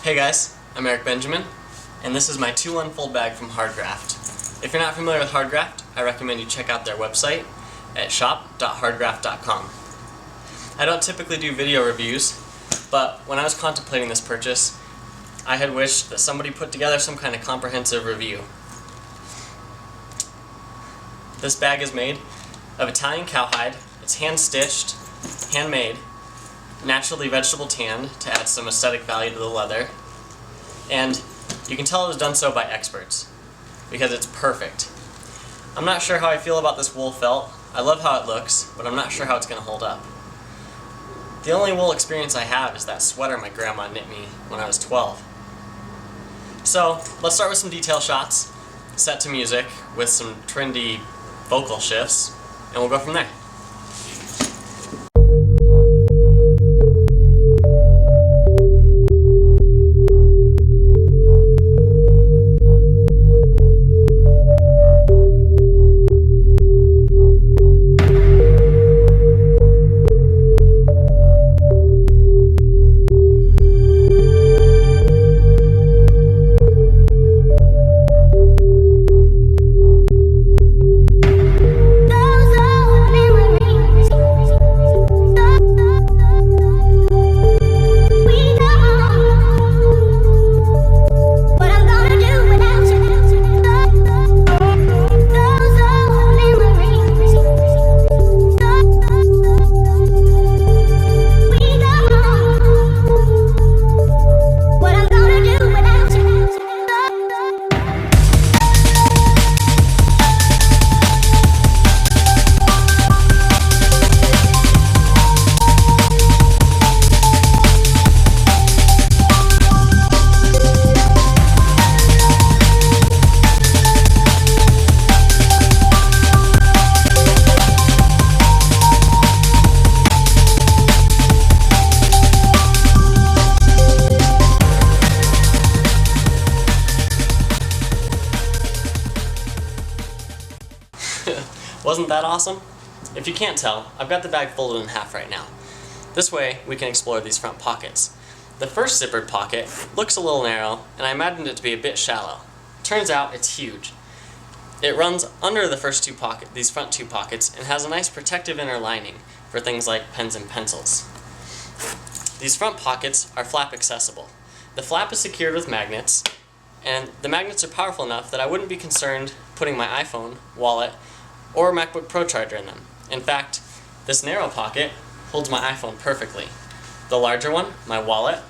Hey guys, I'm Eric Benjamin, and this is my 2Unfold bag from HardGraft. If you're not familiar with HardGraft, I recommend you check out their website at shop.hardgraft.com. I don't typically do video reviews, but when I was contemplating this purchase, I had wished that somebody put together some kind of comprehensive review. This bag is made of Italian cowhide. It's hand-stitched, handmade, naturally vegetable tanned to add some aesthetic value to the leather. And you can tell it was done so by experts, because it's perfect. I'm not sure how I feel about this wool felt. I love how it looks, but I'm not sure how it's going to hold up. The only wool experience I have is that sweater my grandma knit me when I was 12. So, let's start with some detail shots, set to music with some trendy vocal shifts, and we'll go from there. Wasn't that awesome? If you can't tell, I've got the bag folded in half right now. This way, we can explore these front pockets. The first zippered pocket looks a little narrow, and I imagined it to be a bit shallow. Turns out, it's huge. It runs under the these front two pockets, and has a nice protective inner lining for things like pens and pencils. These front pockets are flap accessible. The flap is secured with magnets, and the magnets are powerful enough that I wouldn't be concerned putting my iPhone, wallet, or Macbook Pro charger in them. In fact, this narrow pocket holds my iPhone perfectly. The larger one, my wallet,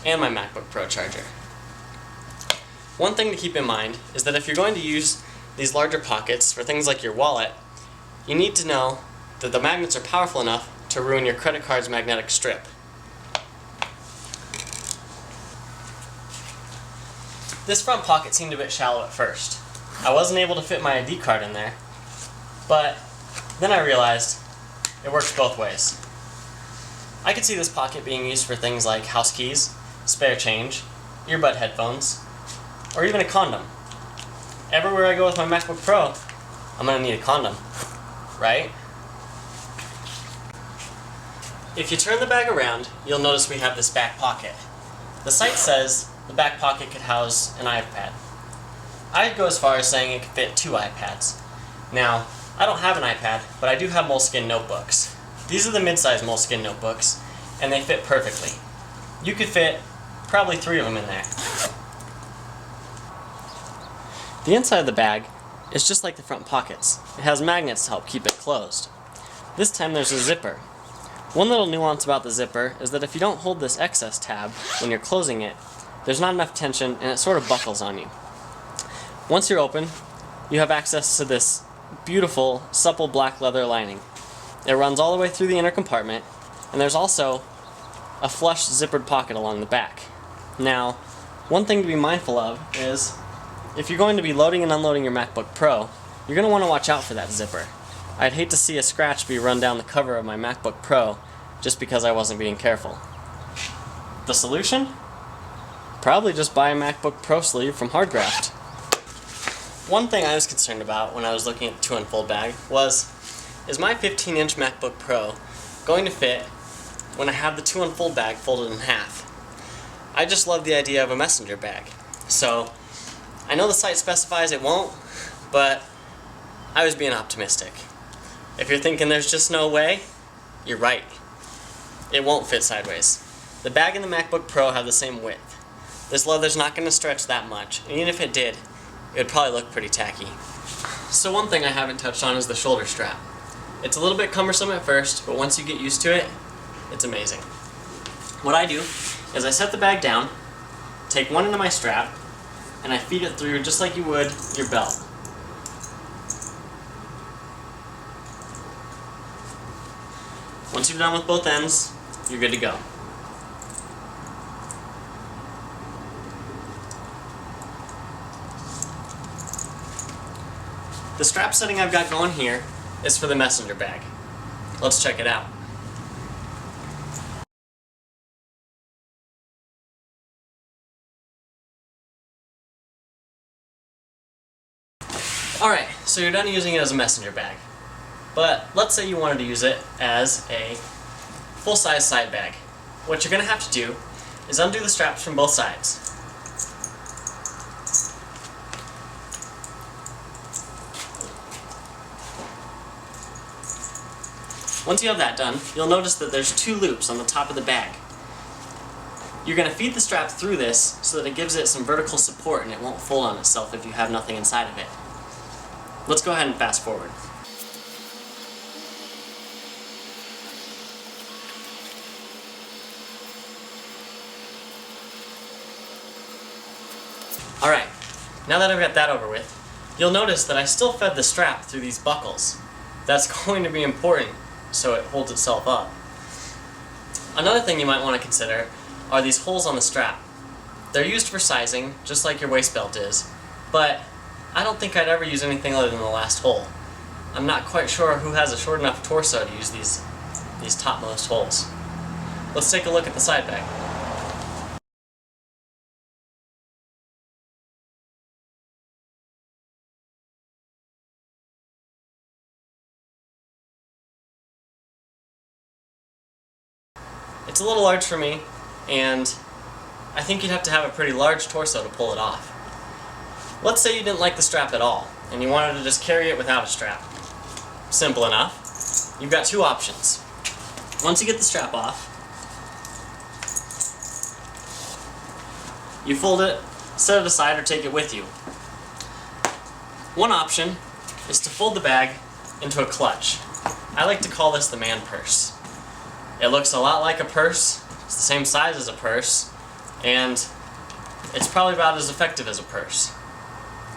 and my Macbook Pro charger. One thing to keep in mind is that if you're going to use these larger pockets for things like your wallet, you need to know that the magnets are powerful enough to ruin your credit card's magnetic strip. This front pocket seemed a bit shallow at first. I wasn't able to fit my ID card in there, but then I realized it works both ways. I could see this pocket being used for things like house keys, spare change, earbud headphones, or even a condom. Everywhere I go with my MacBook Pro, I'm going to need a condom, right? If you turn the bag around, you'll notice we have this back pocket. The site says the back pocket could house an iPad. I'd go as far as saying it could fit 2 iPads. Now, I don't have an iPad, but I do have Moleskine notebooks. These are the mid-size Moleskine notebooks, and they fit perfectly. You could fit probably 3 of them in there. The inside of the bag is just like the front pockets. It has magnets to help keep it closed. This time there's a zipper. One little nuance about the zipper is that if you don't hold this excess tab when you're closing it, there's not enough tension and it sort of buckles on you. Once you're open, you have access to this beautiful, supple black leather lining. It runs all the way through the inner compartment, and there's also a flush zippered pocket along the back. Now, one thing to be mindful of is, if you're going to be loading and unloading your MacBook Pro, you're going to want to watch out for that zipper. I'd hate to see a scratch be run down the cover of my MacBook Pro just because I wasn't being careful. The solution? Probably just buy a MacBook Pro sleeve from HardGraft. One thing I was concerned about when I was looking at the 2Unfold bag was, is my 15-inch MacBook Pro going to fit when I have the 2Unfold bag folded in half? I just love the idea of a messenger bag. So, I know the site specifies it won't, but I was being optimistic. If you're thinking there's just no way, you're right. It won't fit sideways. The bag and the MacBook Pro have the same width. This leather's not going to stretch that much, and even if it did, it would probably look pretty tacky. So one thing I haven't touched on is the shoulder strap. It's a little bit cumbersome at first, but once you get used to it, it's amazing. What I do is I set the bag down, take one end of my strap, and I feed it through just like you would your belt. Once you're done with both ends, you're good to go. The strap setting I've got going here is for the messenger bag. Let's check it out. Alright, so you're done using it as a messenger bag. But let's say you wanted to use it as a full-size side bag. What you're going to have to do is undo the straps from both sides. Once you have that done, you'll notice that there's two loops on the top of the bag. You're going to feed the strap through this so that it gives it some vertical support and it won't fold on itself if you have nothing inside of it. Let's go ahead and fast forward. Alright, now that I've got that over with, you'll notice that I still fed the strap through these buckles. That's going to be important so it holds itself up. Another thing you might want to consider are these holes on the strap. They're used for sizing, just like your waist belt is, but I don't think I'd ever use anything other than the last hole. I'm not quite sure who has a short enough torso to use these topmost holes. Let's take a look at the side bag. It's a little large for me, and I think you'd have to have a pretty large torso to pull it off. Let's say you didn't like the strap at all, and you wanted to just carry it without a strap. Simple enough. You've got two options. Once you get the strap off, you fold it, set it aside, or take it with you. One option is to fold the bag into a clutch. I like to call this the man purse. It looks a lot like a purse, it's the same size as a purse, and it's probably about as effective as a purse.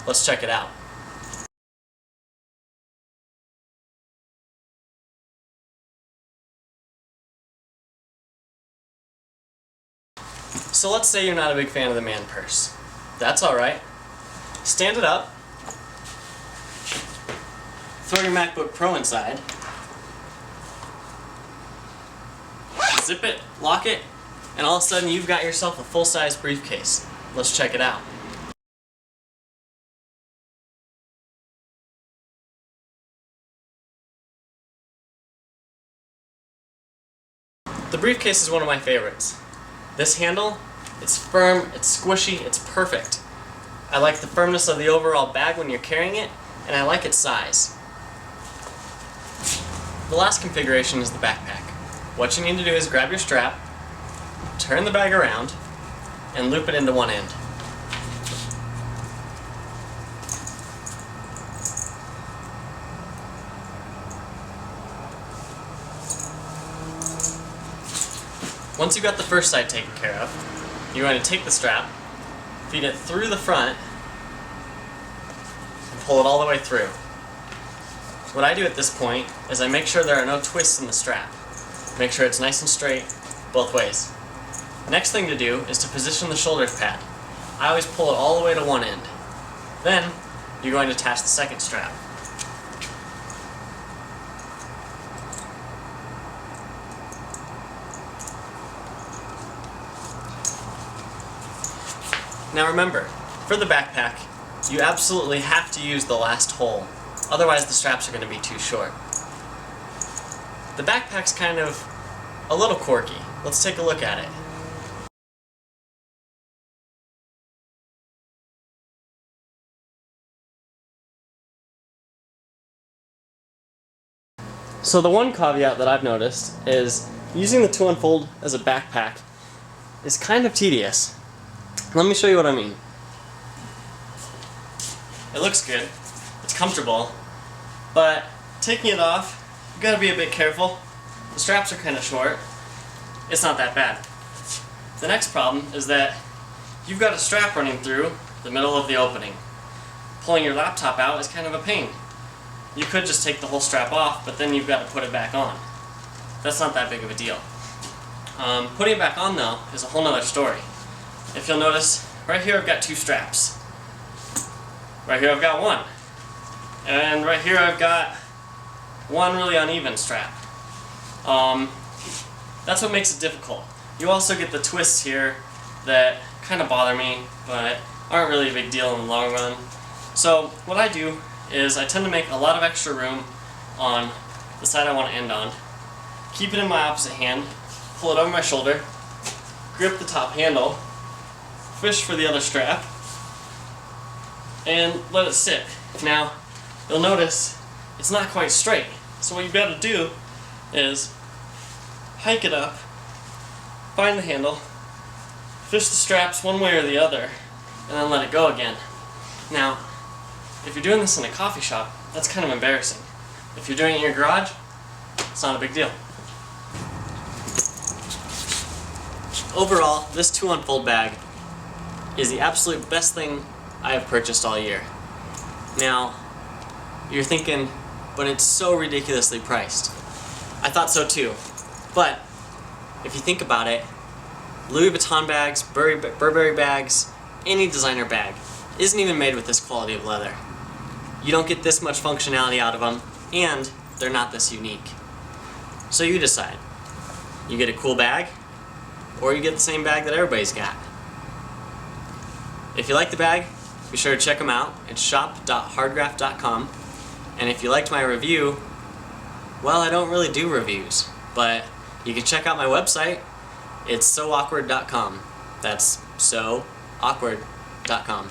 Let's check it out. So let's say you're not a big fan of the man purse. That's alright. Stand it up, throw your MacBook Pro inside, zip it, lock it, and all of a sudden you've got yourself a full-size briefcase. Let's check it out. The briefcase is one of my favorites. This handle, it's firm, it's squishy, it's perfect. I like the firmness of the overall bag when you're carrying it, and I like its size. The last configuration is the backpack. What you need to do is grab your strap, turn the bag around, and loop it into one end. Once you've got the first side taken care of, you're going to take the strap, feed it through the front, and pull it all the way through. What I do at this point is I make sure there are no twists in the strap. Make sure it's nice and straight both ways. Next thing to do is to position the shoulder pad. I always pull it all the way to one end. Then, you're going to attach the second strap. Now remember, for the backpack, you absolutely have to use the last hole. Otherwise the straps are going to be too short. The backpack's kind of a little quirky. Let's take a look at it. So the one caveat that I've noticed is using the 2Unfold as a backpack is kind of tedious. Let me show you what I mean. It looks good, it's comfortable, but taking it off, you gotta be a bit careful. The straps are kind of short. It's not that bad. The next problem is that you've got a strap running through the middle of the opening. Pulling your laptop out is kind of a pain. You could just take the whole strap off, but then you've got to put it back on. That's not that big of a deal. Putting it back on, though, is a whole nother story. If you'll notice, right here I've got two straps. Right here I've got one. And right here I've got one really uneven strap. That's what makes it difficult. You also get the twists here that kind of bother me, but aren't really a big deal in the long run. So what I do is I tend to make a lot of extra room on the side I want to end on, keep it in my opposite hand, pull it over my shoulder, grip the top handle, fish for the other strap, and let it sit. Now, you'll notice it's not quite straight. So what you've got to do is hike it up, find the handle, fish the straps one way or the other, and then let it go again. Now, if you're doing this in a coffee shop, that's kind of embarrassing. If you're doing it in your garage, it's not a big deal. Overall, this 2Unfold bag is the absolute best thing I have purchased all year. Now, you're thinking, but it's so ridiculously priced. I thought so too. But, if you think about it, Louis Vuitton bags, Burberry bags, any designer bag isn't even made with this quality of leather. You don't get this much functionality out of them, and they're not this unique. So you decide. You get a cool bag, or you get the same bag that everybody's got. If you like the bag, be sure to check them out at shop.hardgraft.com. And if you liked my review, well, I don't really do reviews, but you can check out my website. It's soawkward.com. That's soawkward.com.